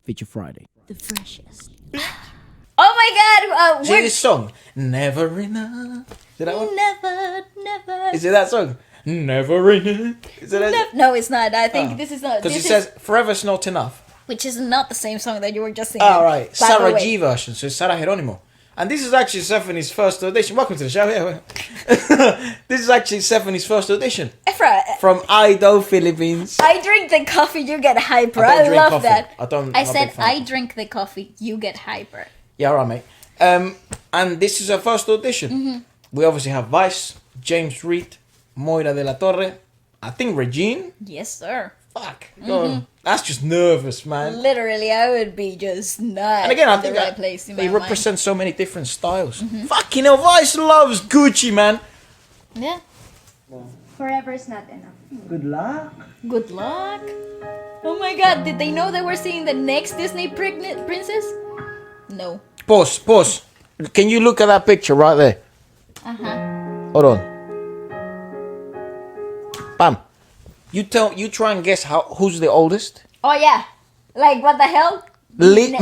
Feature Friday. The freshest. Oh my God! See this song? Never enough. Is it that one? Never. Is it that song? Never enough. Is it that? No, it's not. I think this is not. Because it says forever's not enough. Which is not the same song that you were just singing. Oh, right. By Sarah the way. G version. So it's Sarah Geronimo. And this is actually Zephanie's first audition. Welcome to the show. Yeah. This is actually Zephanie's first audition. Efra, From Ido, Philippines. I drink the coffee, you get hyper. I don't I drink love coffee. that. I said I drink the coffee, you get hyper. Yeah, alright, mate. And this is her first audition. Mm-hmm. We obviously have Vice, James Reed, Moira de la Torre, I think Regine. Yes, sir. Fuck. God, that's just nervous, man. Literally, I would be just not And again, I in think the right that place in they my represent so many different styles. Fucking hell, Vice loves Gucci, man. mind. Yeah. Forever's not enough. Good luck. Good luck. Oh my God, did they know they were seeing the next Disney pregnant princess? No. Pause. Can you look at that picture right there? Uh-huh. Hold on. Bam. You try and guess who's the oldest? Oh yeah. Like what the hell? You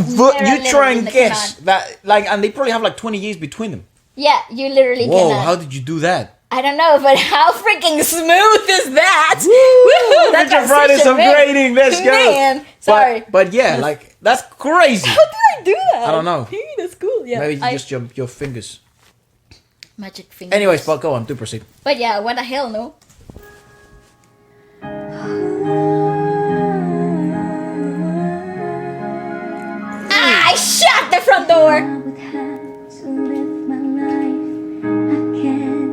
try and literally guess cannot. that, like, and they probably have like 20 years between them. Yeah, you literally Whoa, cannot. how did you do that? I don't know, but how freaking smooth is that? Woo! That Feature Friday transition, man. upgrading, let's go. Man, sorry. But yeah, like, that's crazy. How did I do that? I don't know. Hey, that's cool. Yeah. Maybe just your fingers. Magic fingers. Anyways, but go on, do proceed. But yeah, what the hell, no? Ah, I shut the front door. would have to live my life again.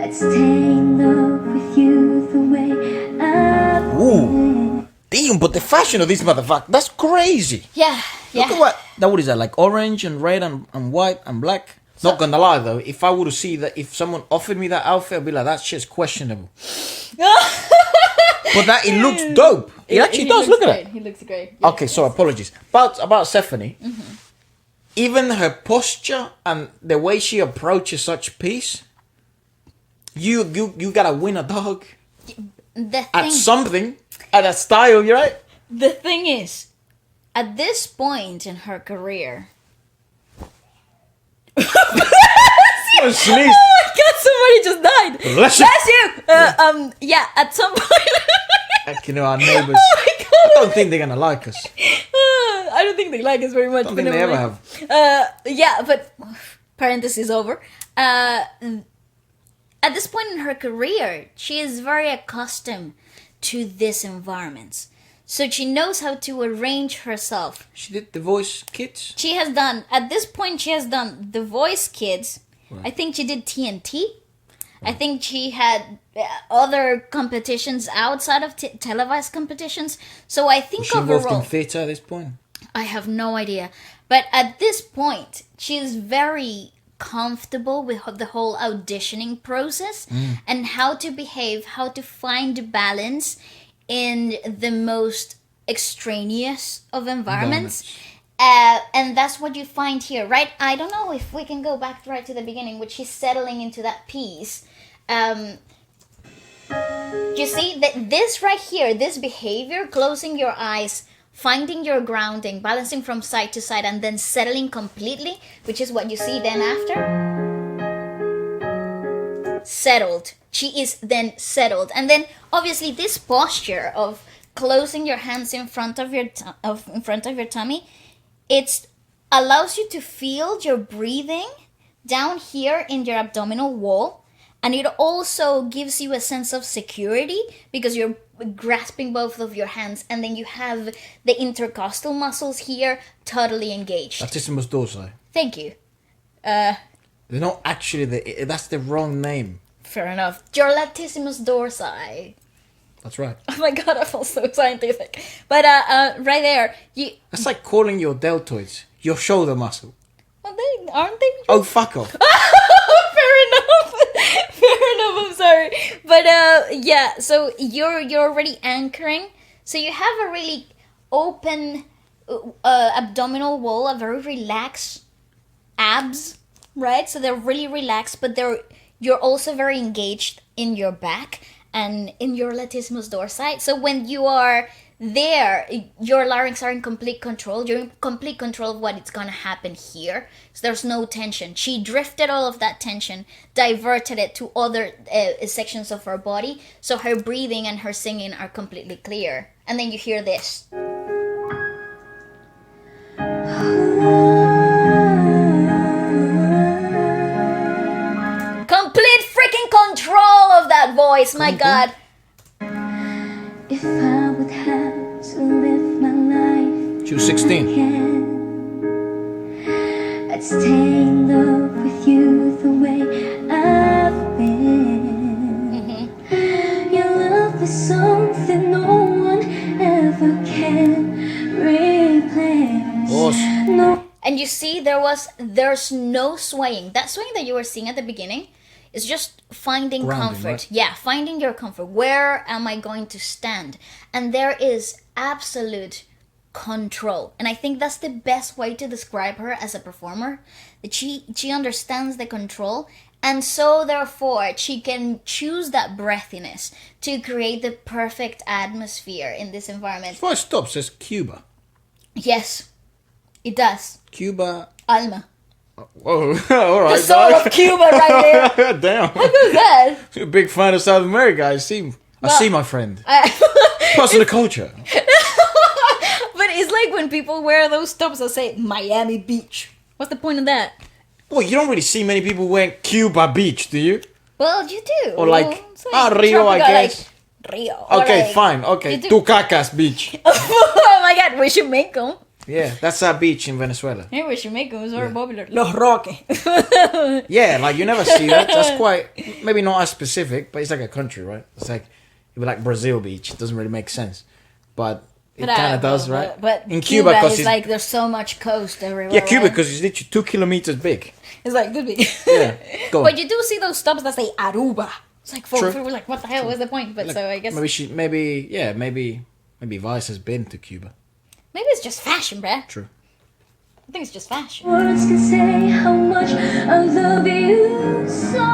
I'd stay in love with you the way I've Ooh. Damn, but the fashion of this motherfucker, that's crazy. Yeah, Look at yeah. what is that, like orange and red and white and black? Not gonna lie though, if I were to see that, if someone offered me that outfit, I'd be like, that shit's questionable. But that, it looks dope. It actually does, look at it. He looks great. Yeah. Okay, so apologies. But about Zephanie, even her posture and the way she approaches such piece, you gotta win a dog at something, at a style, you right? The thing is, at this point in her career, Oh, sneeze. oh my God, somebody just died. Bless you. Bless you. Yeah, at some point. Heck, you know, our neighbours. Oh my God. I don't think they're gonna like us. I don't think they like us very much. I don't but think they never ever mind. have. Yeah, but parenthesis over. At this point in her career, she is very accustomed to this environment. So she knows how to arrange herself. She did The Voice Kids. She has done, at this point, she has done The Voice Kids. Right. I think she did TNT. I think she had other competitions outside of televised competitions. So I think Was she involved overall, in theatre at this point? I have no idea. But at this point, she is very comfortable with the whole auditioning process and how to behave, how to find balance in the most extraneous of environments. And that's what you find here, right? I don't know if we can go back right to the beginning, which she's settling into that piece. You see that this right here, this behavior, closing your eyes, finding your grounding, balancing from side to side, and then settling completely, which is what you see then after. Settled. She is then settled. And then obviously this posture of closing your hands in front of your tummy, it allows you to feel your breathing down here in your abdominal wall. And it also gives you a sense of security because you're grasping both of your hands, and then you have the intercostal muscles here totally engaged. Latissimus dorsi. Thank you. They're not actually that's the wrong name. Fair enough. Your latissimus dorsi. That's right. Oh my God, I feel so scientific. But right there, you. That's like calling your deltoids your shoulder muscle. Well, they aren't they? Oh, fuck off. Fair enough. Fair enough. I'm sorry, but yeah. So you're already anchoring. So you have a really open abdominal wall, a very relaxed abs, right? So they're really relaxed, but you're also very engaged in your back and in your latissimus dorsi. So when you are there, your larynx are in complete control. You're in complete control of what is going to happen here. So there's no tension. She drifted all of that tension, diverted it to other sections of her body. So her breathing and her singing are completely clear. And then you hear this. Complete freaking control of that voice, my God. If I would have to live my life, She was 16. again, I'd stay in love with you the way I've been. Your love is something no one ever can replace. Awesome. No. And you see, there's no swaying. That swaying that you were seeing at the beginning is just finding Grounding, comfort. right? Yeah, finding your comfort. Where am I going to stand? And there is absolute control. And I think that's the best way to describe her as a performer. That she understands the control. And so therefore, she can choose that breathiness to create the perfect atmosphere in this environment. First stop says Cuba. Yes, it does. Cuba. Alma. Whoa, all right. The soul dog. of Cuba right there. Damn. Who's that? You're a big fan of South America, I see. I see, my friend. I- Plus of the culture. But it's like when people wear those tops that say Miami Beach. What's the point of that? Well, you don't really see many people wearing Cuba Beach, do you? Well, you do. Or like, It's like Rio, I tropical, guess. Like Rio. Or Okay, like- fine. Okay, You do- Tucacas Beach. Oh my God, we should make them. Yeah, that's our beach in Venezuela. Yeah, we should make them. It's very popular. Los Roques. Yeah, like you never see that. That's quite, maybe not as specific, but it's like a country, right? It's like, it'd be like Brazil Beach. It doesn't really make sense. But it kind of does, right? But in Cuba, because is like there's so much coast everywhere. yeah, Cuba right? because it's literally 2 kilometers big. It's like good big. Yeah, go on. But you do see those stops that say Aruba. It's like True. we're like, what the hell? What's the point? But Like, so I guess maybe Vice has been to Cuba. maybe it's just fashion, bruh. True. I think it's just fashion. Words can say how much I love you so.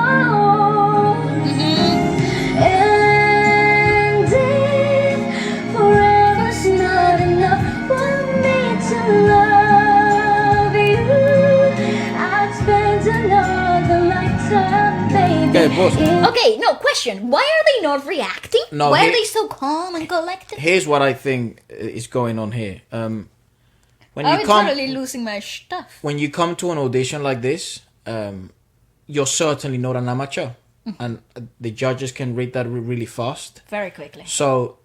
And if forever's not enough for me to love you, I'd spend another lifetime, baby. Okay, boss. Okay, no question. Why are they not reacting? No, Why he- are they so calm and collected? Here's what I think is going on here. When you I'm come totally losing my stuff. when you come to an audition like this, you're certainly not an amateur, and the judges can read that really fast. Very quickly. So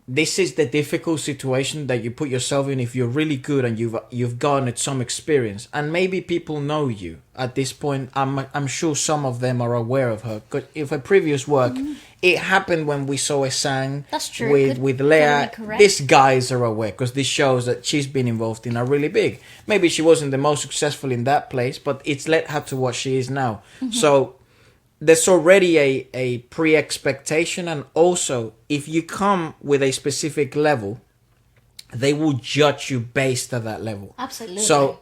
this is the difficult situation that you put yourself in if you're really good and you've garnered some experience, and maybe people know you at this point. I'm sure some of them are aware of her. 'Cause if her previous work, it happened when we saw her sang That's true. with Good- Leah. totally correct. These guys are aware because this shows that she's been involved in a really big. Maybe she wasn't the most successful in that place, but it's led her to what she is now. So there's already a pre-expectation, and also if you come with a specific level, they will judge you based at that level. Absolutely. So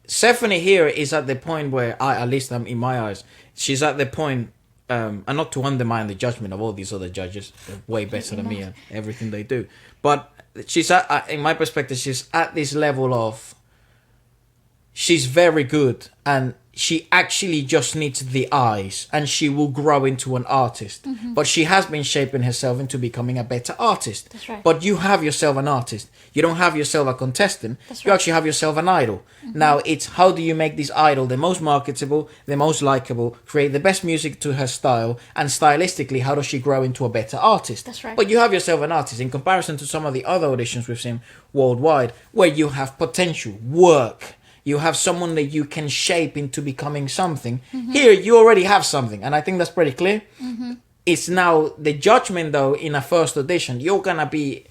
Zephanie here is at the point where at least I'm in my eyes, she's at the point, and not to undermine the judgment of all these other judges, they're way better than me and everything they do, but she's at, in my perspective, she's at this level of, she's very good, and she actually just needs the eyes, and she will grow into an artist. But she has been shaping herself into becoming a better artist. That's right. But you have yourself an artist. You don't have yourself a contestant. That's You right. actually have yourself an idol. Now it's how do you make this idol the most marketable, the most likable, create the best music to her style, and stylistically, how does she grow into a better artist? That's right. But you have yourself an artist in comparison to some of the other auditions we've seen worldwide, where you have potential, work. You have someone that you can shape into becoming something. Here, you already have something, and I think that's pretty clear. It's now the judgment, though, in a first audition, you're gonna be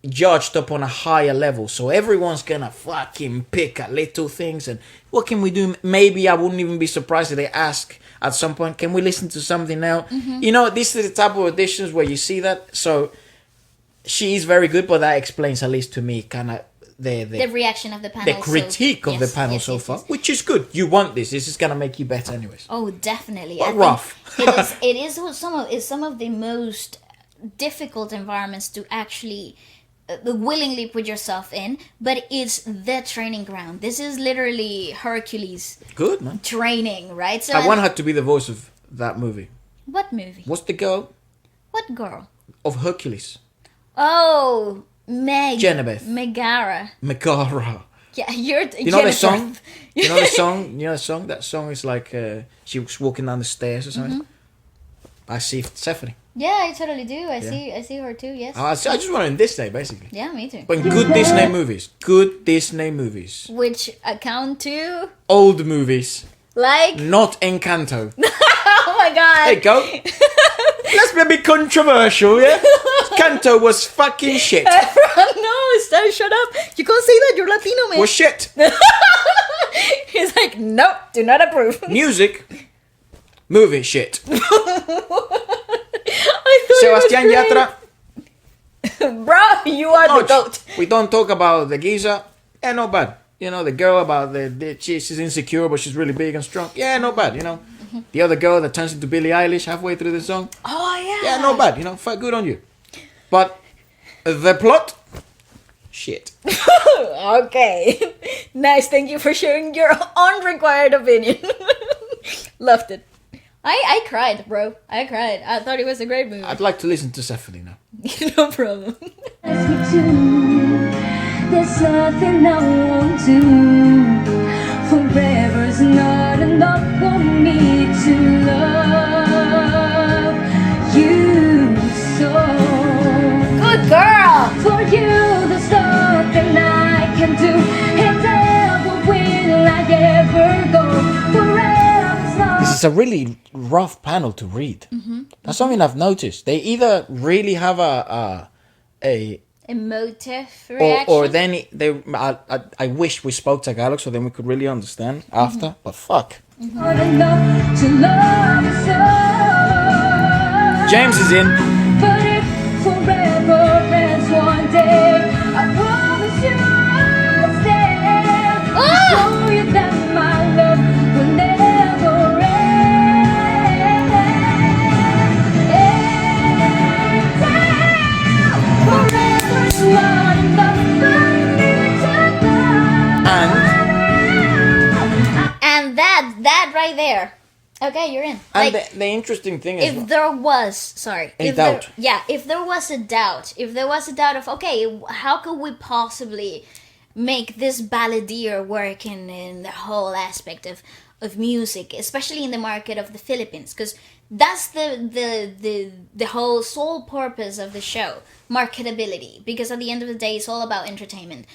judged up on a higher level. So everyone's gonna fucking pick at little things and what can we do? Maybe I wouldn't even be surprised if they ask at some point, can we listen to something now? You know, this is the type of auditions where you see that. So she is very good, but that explains, at least to me, kind of the reaction of the panel. the critique of the panel so far, which is good. You want this. This is gonna make you better, anyways. Oh, definitely. But I think rough. it is some of the most difficult environments to actually willingly put yourself in, but it's the training ground. This is literally Hercules Good, man. training, right? So I want her to be the voice of that movie. what movie? What's the girl What girl? of Hercules? Oh, Genevieve. Megara. Megara. Yeah, you're. You know the song? You know the song? You know the song? That song is like she was walking down the stairs or something. I see Zephanie. Yeah, I totally do. I see her too. Yes. I just want her in Disney, basically. Yeah, me too. But in good Disney movies. Good Disney movies. Which account to Old movies. like? Not Encanto. Oh my god. There you go. Let's be a bit controversial, yeah? Encanto was fucking shit. No, shut up. You can't say that. You're Latino, man. Was shit. He's like, nope, do not approve. Music. Movie shit. I thought Sebastian it was Yatra. great. Bro, you are the Ouch. goat. We don't talk about the geezer. Yeah, not bad. You know, the girl about she's insecure, but she's really big and strong. Yeah, not bad, you know. The other girl that turns into Billie Eilish halfway through the song. Oh, yeah. Yeah, not bad, you know. Good on you. But the plot, shit. Okay. Nice. Thank you for sharing your unrequired opinion. Loved it. I cried, bro. I cried. I thought it was a great movie. I'd like to listen to Zephanie now. No problem. Ask me to. There's nothing I won't do. Forever's not enough for me to love you so. Good girl. For you, there's nothing I can do, and never will I ever go. Forever's not. This is a really rough panel to read. That's something I've noticed. They either really have a Emotive reaction. or then I wish we spoke Tagalog so then we could really understand after. But fuck. Not enough to love you so. James is in. But if forever ends one day, I promise you I'll stand. To show you that my love will never end. Forever's not enough for me to love. And that right there. Okay, you're in. And Like, the interesting thing is if there was, if doubt. if there was a doubt of, okay, how could we possibly make this balladeer work in the whole aspect of music, especially in the market of the Philippines, because that's the whole sole purpose of the show, marketability, because at the end of the day, it's all about entertainment.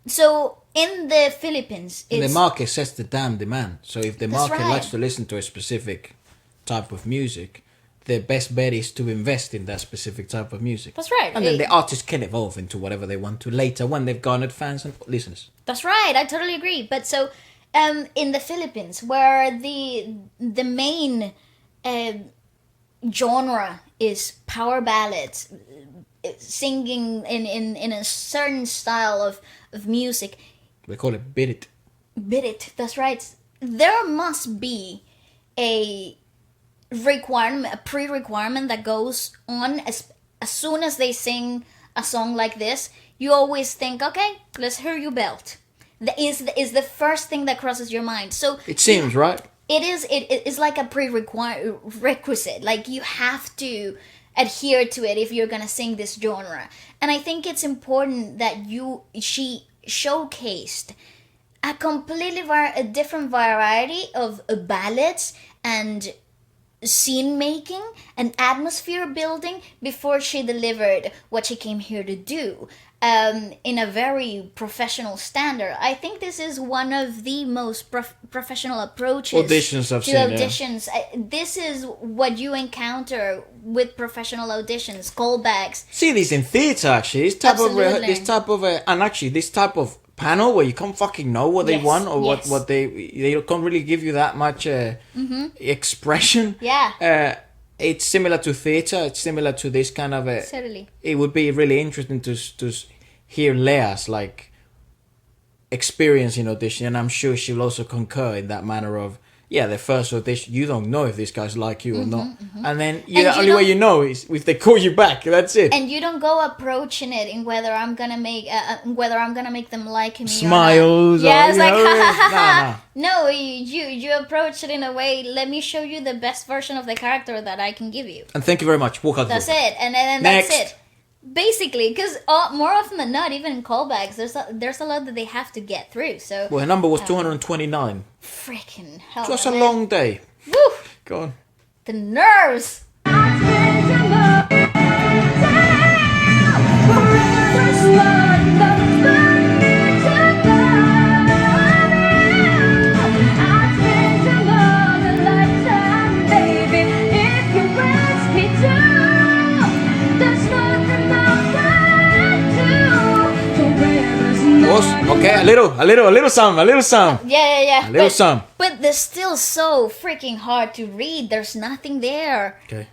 So in the Philippines, the it's market sets the damn demand. So if the That's market right. likes to listen to a specific type of music, the best bet is to invest in that specific type of music. That's right. And then the artist can evolve into whatever they want to later when they've garnered fans and listeners. That's right. I totally agree. But so, in the Philippines, where the main genre is power ballads, singing in a certain style of music, They call it Beat It. bit it. That's right. There must be a requirement, a pre-requirement that goes on as soon as they sing a song like this. You always think, okay, let's hear you belt. That is the first thing that crosses your mind. So It seems, right? it is like a prerequisite. Like you have to adhere to it if you're gonna sing this genre. And I think it's important that she showcased a completely a different variety of ballads and scene making and atmosphere building before she delivered what she came here to do in a very professional standard. I think this is one of the most professional approaches Auditions I've to seen, yeah. auditions. This is what you encounter with professional auditions, callbacks. See this in theatre actually. Absolutely. This type of and actually this type of panel where you can't fucking know what they Yes, want or yes. what they can't really give you that much expression. Yeah. It's similar to theatre. It's similar to this kind of a. Certainly. It would be really interesting to hear Leah's like experience in audition, and I'm sure she'll also concur in that manner of yeah, the first audition, you don't know if these guys like you or not. And then And the you only way don't- you know is if they call you back. That's it. And you don't go approaching it in whether I'm gonna make them like me. Smiles. Or not. Yeah, or, it's you like know, no. You approach it in a way. Let me show you the best version of the character that I can give you. And thank you very much. Walk out the That's door. it, and then that's Next. it. Basically, because more often than not, even in callbacks, there's a lot that they have to get through. So Well, her number was 229. freaking hell, It was a man. long day. Woo! Go on. The nerves. Was okay, a little some. Yeah. A little some. But they're still so freaking hard to read. There's nothing there. Okay.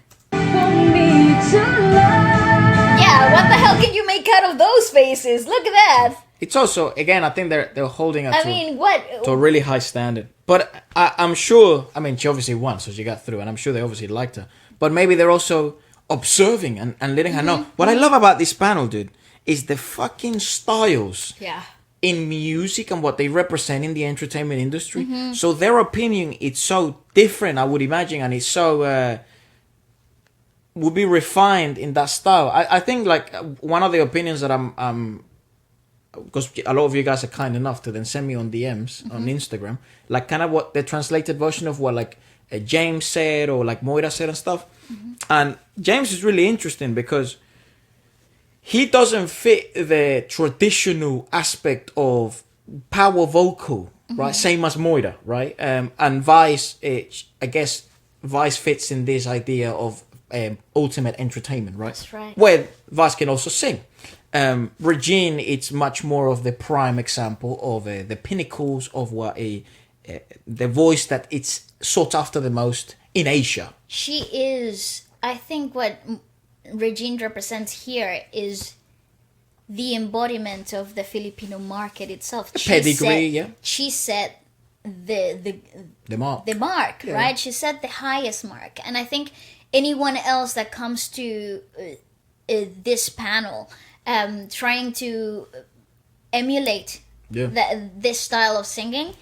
Yeah, what the hell can you make out of those faces? Look at that. It's also, again, I think they're holding her I to, mean, what? to a really high standard. But I'm sure, I mean, she obviously won, so she got through, and I'm sure they obviously liked her. But maybe they're also observing and letting her know. What I love about this panel, dude, is the fucking styles Yeah. in music and what they represent in the entertainment industry. So their opinion, it's so different, I would imagine, and it's so would be refined in that style. I think like one of the opinions that I'm because a lot of you guys are kind enough to then send me on DMs on Instagram, like kind of what the translated version of what like James said or like Moira said and stuff. And James is really interesting because he doesn't fit the traditional aspect of power vocal, right? Same as Moira, right? And Vice, I guess Vice fits in this idea of ultimate entertainment, right? That's right. Where Vice can also sing. Regine, it's much more of the prime example of the pinnacles of what the voice that it's sought after the most in Asia. She is. I think what Regine represents here is the embodiment of the Filipino market itself. The pedigree, yeah. She set the mark. mark, right? She set the highest mark, and I think anyone else that comes to this panel trying to emulate this style of singing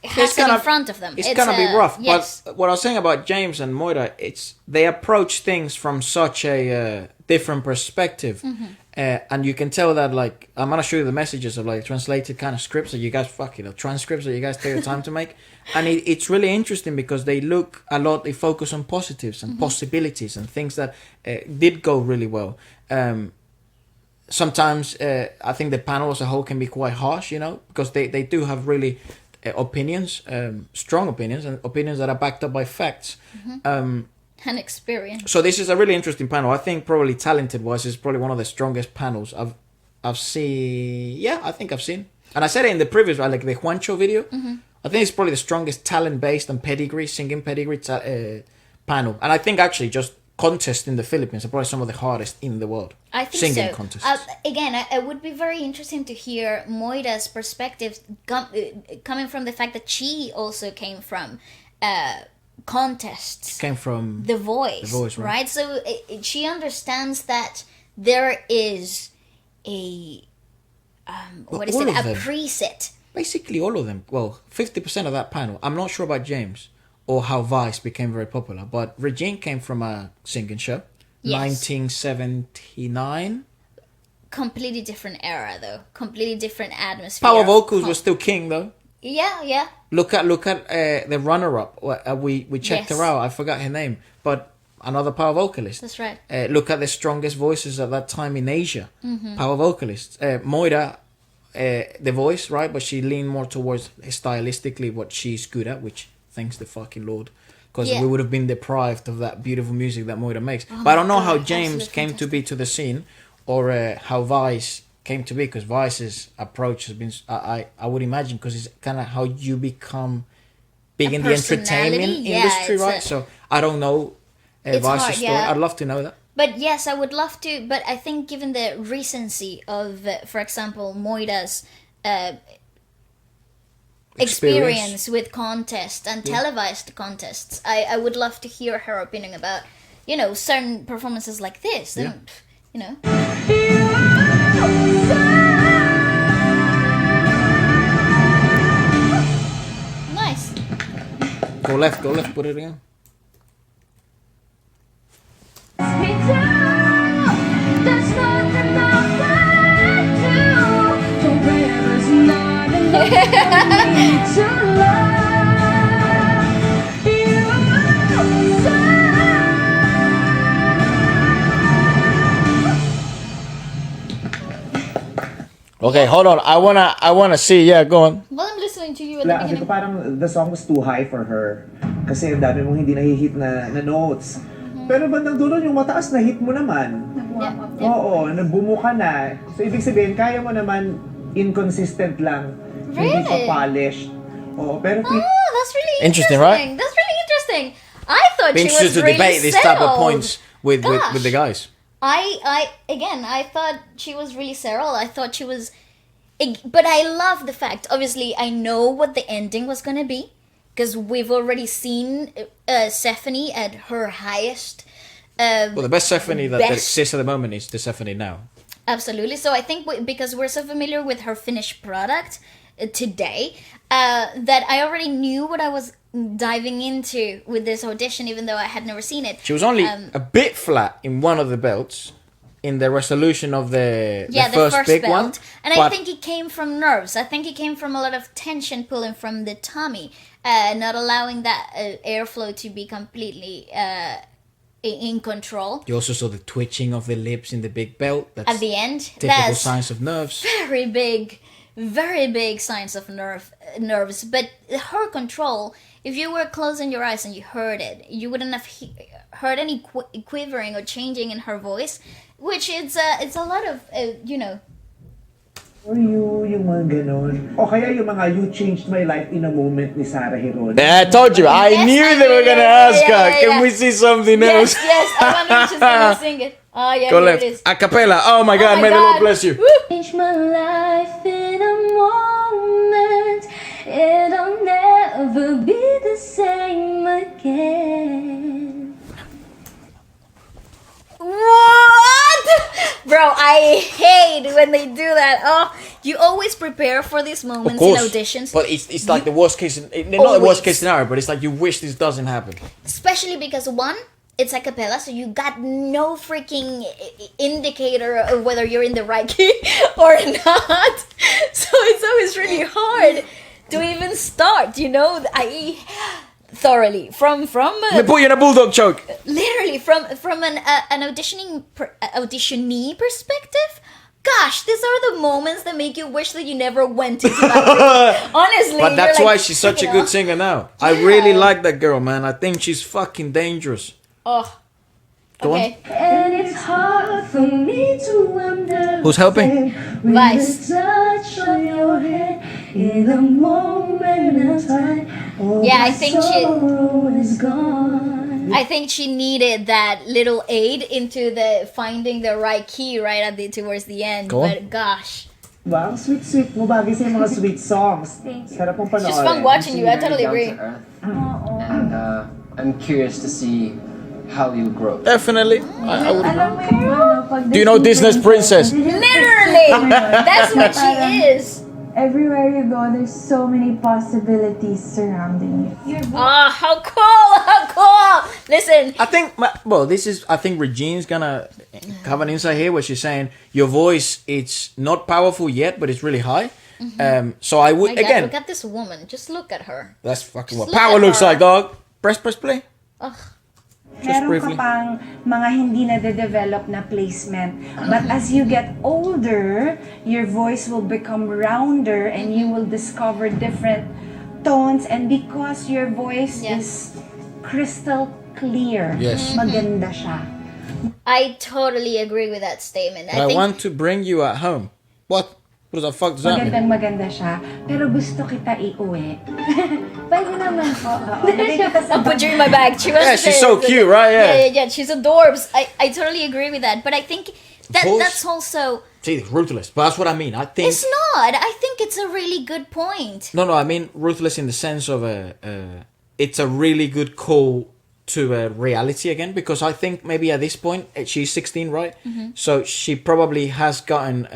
has it in front of them. It's gonna be rough. Yes. But what I was saying about James and Moira, it's they approach things from such a different perspective, and you can tell that. Like, I'm gonna show you the messages of like translated kind of scripts that you guys transcripts that you guys take the time to make, and it's really interesting because they look a lot. They focus on positives and possibilities and things that did go really well. Sometimes I think the panel as a whole can be quite harsh, you know, because they do have really opinions, strong opinions, and opinions that are backed up by facts. An experience. So this is a really interesting panel. I think probably talented wise is probably one of the strongest panels I've seen. Yeah, I think I've seen. And I said it in the previous, like the Juancho video. I think it's probably the strongest talent based and singing pedigree panel. And I think actually just contests in the Philippines are probably some of the hardest in the world. I think singing so. contests. Again, it would be very interesting to hear Moira's perspective coming from the fact that she also came from contests. Came from The Voice, right? So she understands that there is a what is all it? of A them. preset. Basically all of them. Well, 50% of that panel. I'm not sure about James or how Vice became very popular, but Regine came from a singing show. Yes. 1979. Completely different era, though. Completely different atmosphere. Power vocals were still king, though. Yeah. Look at the runner-up. We checked Yes. her out. I forgot her name, but another power vocalist. That's right. Look at the strongest voices at that time in Asia. Power vocalists. Moira, the voice, right? But she leaned more towards stylistically what she's good at, which thanks the fucking Lord, because we would have been deprived of that beautiful music that Moira makes. But I don't know how James came to be to the scene, or how Vice came to be, because Vice's approach has been, I would imagine, because it's kind of how you become big in the entertainment industry, right? So I don't know Vice's story. I'd love to know that. But yes, I would love to. But I think given the recency of, for example, Moira's experience with contests and televised contests. I would love to hear her opinion about, certain performances like this. And, Nice. Go left, put it again. Okay, hold on. I wanna see. Yeah, go on. Well, I'm listening to you at the Kasi beginning. parang the song was too high for her. Kasi ang dami mong hindi nahihit na notes. Pero bandang dulo yung mataas na hit mo naman. Yeah. Oo, nabumo ka na. So ibig sabihin, kaya mo naman inconsistent lang. Hindi pa Really? polished. Oo, pero Oh, that's really Interesting, right? That's really interesting. I thought Be she was interested to really debate these type of settled. points with the guys. I thought she was really settled. I thought she was, but I love the fact. Obviously, I know what the ending was gonna be because we've already seen Zephanie at her highest. Well, the best Zephanie that Best. exists at the moment is the Zephanie now. Absolutely. So I think because we're so familiar with her finished product today, that I already knew what I was diving into with this audition, even though I had never seen it. She was only a bit flat in one of the belts, in the resolution of the first big belt. one. And I but think it came from nerves. I think it came from a lot of tension pulling from the tummy, not allowing that airflow to be completely in control. you also saw the twitching of the lips in the big belt. That's At the end, typical that's signs of nerves. very big signs of nerves. But her control, if you were closing your eyes and you heard it, you wouldn't have heard any quivering or changing in her voice, which it's a lot of for you, yung mga ganon. O kaya yung mga you changed my life in a moment ni Sarah Heron. I told you, I Yes, knew I they were knew. gonna Yeah, ask yeah, her. yeah, Can yeah. we see something else? Yes, I wonder if she's gonna sing it. Oh yeah, Go here left. it is. A cappella. Oh my God, my may the Lord God. bless you. Woo! Change my life in a moment. It'll never be the same again. What? Bro, I hate when they do that. Oh, you always prepare for these Of moments in course, auditions. but it's like the worst case. Not the worst Always. case scenario, but it's like you wish this doesn't happen. Especially because one, it's a cappella, so you got no freaking indicator of whether you're in the right key or not. So it's always really hard to even start, I thoroughly from Let me put you in a bulldog choke. literally from an auditionee perspective. Gosh, these are the moments that make you wish that you never went into that room. Honestly, But that's you're why like, she's such a you good know. singer now. I really like that girl, man. I think she's fucking dangerous. Oh, Go okay. And it's hard for me to wonder. Who's helping? Vice. The touch of your hand in a moment of time. Yeah, I think Sorrow is gone. I think she needed that little aid into the finding the right key right at towards the end. Go on. But gosh, Diba? Ang sweet mo. Bagay sa mga sweet songs. Sarap mong panoorin. she's fun watching you. I totally agree. And I'm curious to see how you grow. Definitely. I would. Alam mo yung ano, pag Do you know Disney's princess? Literally, that's what she is. Everywhere you go, there's so many possibilities surrounding you. Oh, how cool! How cool! Listen, I think, I think Regine's gonna have an insight here where she's saying your voice, it's not powerful yet, but it's really high. So I would, my God, again, look at this woman. Just look at her. that's fucking what Just look power at looks her. like, dog. Press play. Ugh. Meron briefly. ka pang mga hindi na de-develop na placement. But as you get older, your voice will become rounder and you will discover different tones. And because your voice Yeah. is crystal clear, Yes. maganda siya. I totally agree with that statement. I I think want to bring you at home. What? What the fuck does that mean? Maganda siya. Pero gusto kita iuwi. Pwede naman po. Oo. Lagay kita sa I'll put you in my bag. She was Yeah, she's so cute, right? Yeah. She's adorbs. I totally agree with that. But I think Voice- that's also See, it's ruthless. But that's what I mean. I think it's not. not. I think it's a really good point. No, I mean ruthless in the sense of it's a really good call to reality again, because I think maybe at this point she's 16, right? So she probably has gotten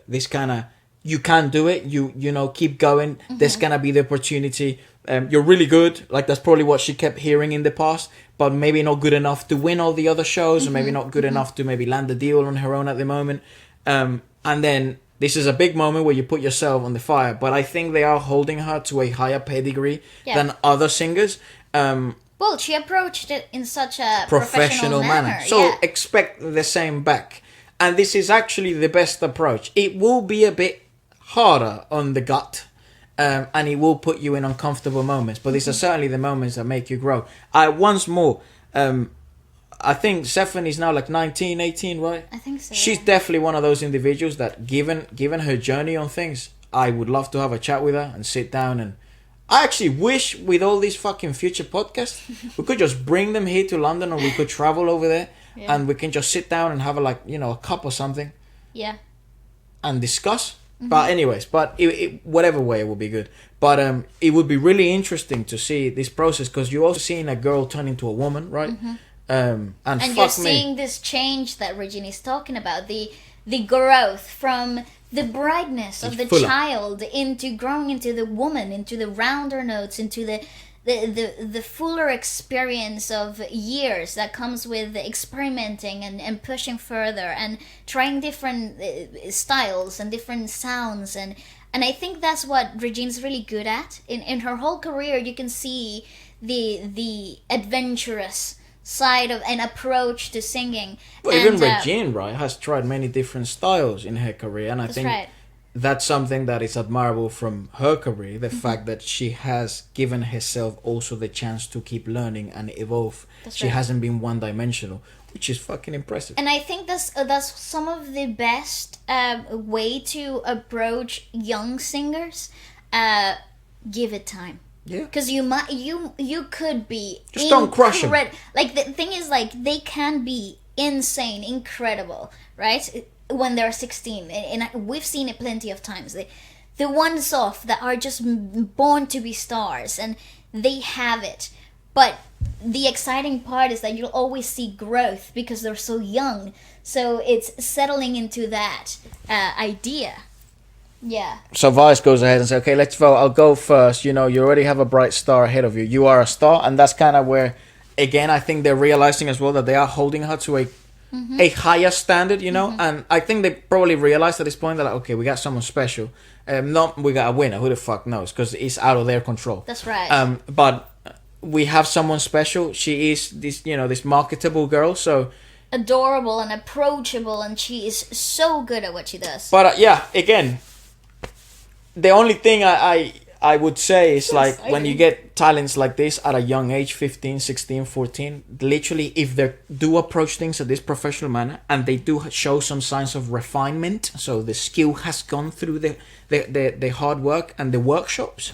this kind of, you can do it, you know, keep going, there's gonna be the opportunity, you're really good, like that's probably what she kept hearing in the past, but maybe not good enough to win all the other shows, or maybe not good enough to maybe land a deal on her own at the moment, and then this is a big moment where you put yourself on the fire. But I think they are holding her to a higher pedigree than other singers. Well, she approached it in such a Professional manner. So yeah. expect the same back. And this is actually the best approach. It will be a bit harder on the gut. And it will put you in uncomfortable moments. But these are certainly the moments that make you grow. Once more, I think Zephanie's now like 19, 18, right? I think so. She's definitely one of those individuals that, given her journey on things, I would love to have a chat with her and sit down. And I actually wish with all these fucking future podcasts, we could just bring them here to London, or we could travel over there and we can just sit down and have a cup or something. Yeah. And discuss. But anyways, whatever way it would be good. But it would be really interesting to see this process, because you're also seeing a girl turn into a woman, right? And you're seeing this change that Regina is talking about, the growth from the brightness of the child into growing into the woman, into the rounder notes, into the fuller experience of years that comes with experimenting and pushing further and trying different styles and different sounds, and I think that's what Regina's really good at. In her whole career, you can see the adventurous side of an approach to singing. Well, even Regina, right, has tried many different styles in her career, and I think that's something that is admirable from her career, the fact that she has given herself also the chance to keep learning and evolve. She hasn't been one-dimensional, which is fucking impressive. And I think that's some of the best way to approach young singers. Give it time. Yeah. Because you could be just don't crush them. Like the thing is, like, they can be insane, incredible, right? When they're 16, and we've seen it plenty of times. The ones off that are just born to be stars, and they have it. But the exciting part is that you'll always see growth because they're so young. So it's settling into that idea. Yeah. So Vice goes ahead and says, okay, let's vote. I'll go first. You already have a bright star ahead of you. You are a star. And that's kind of where, again, I think they're realizing as well that they are holding her to a higher standard, And I think they probably realized at this point that, like, okay, we got someone special. Not we got a winner. Who the fuck knows? Because it's out of their control. That's right. But we have someone special. She is this, this marketable girl. So adorable and approachable, and she is so good at what she does. But again, the only thing I would say is, like, when you get talents like this at a young age, 15, 16, 14, literally, if they do approach things at this professional manner and they do show some signs of refinement, so the skill has gone through the hard work and the workshops,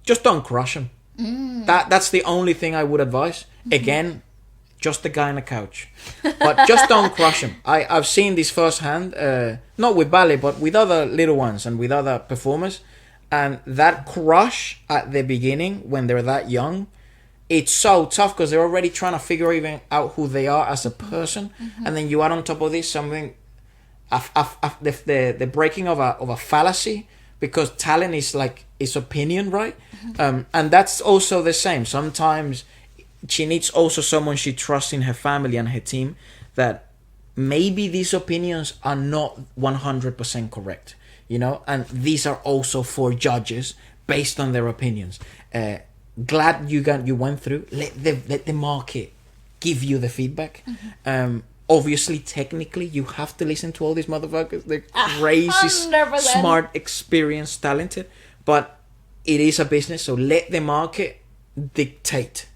just don't crush them. That's the only thing I would advise. Again, just the guy on the couch. But just don't crush him. I've seen this firsthand, not with ballet, but with other little ones and with other performers. And that crush at the beginning, when they're that young, it's so tough because they're already trying to figure even out who they are as a person. And then you add on top of this something, the breaking of a fallacy, because talent is like, it's opinion, right? And that's also the same. Sometimes she needs also someone she trusts in her family and her team, that maybe these opinions are not 100% correct, and these are also for judges based on their opinions. Glad you went through. Let the market give you the feedback. Obviously, technically, you have to listen to all these motherfuckers. They're crazy, 100%. smart, experienced, talented, but it is a business, so let the market dictate.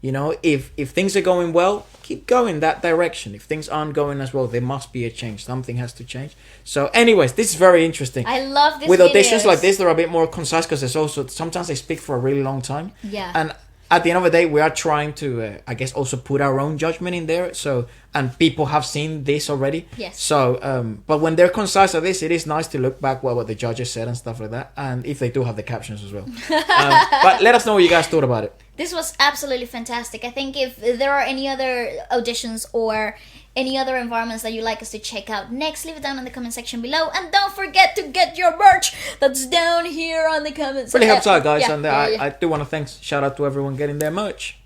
If things are going well, keep going that direction. If things aren't going as well, there must be a change. Something has to change. So anyways, this is very interesting. I love this. With auditions like this, they're a bit more concise, because there's also sometimes they speak for a really long time. Yeah. And at the end of the day, we are trying to, I guess, also put our own judgment in there. So, and people have seen this already. Yes. So, but when they're concise like this, it is nice to look back what the judges said and stuff like that, and if they do have the captions as well. But let us know what you guys thought about it. This was absolutely fantastic. I think if there are any other auditions or any other environments that you'd like us to check out next, leave it down in the comment section below. And don't forget to get your merch that's down here on the comments. Really helps out, guys. Yeah, And yeah. I do want to shout out to everyone getting their merch.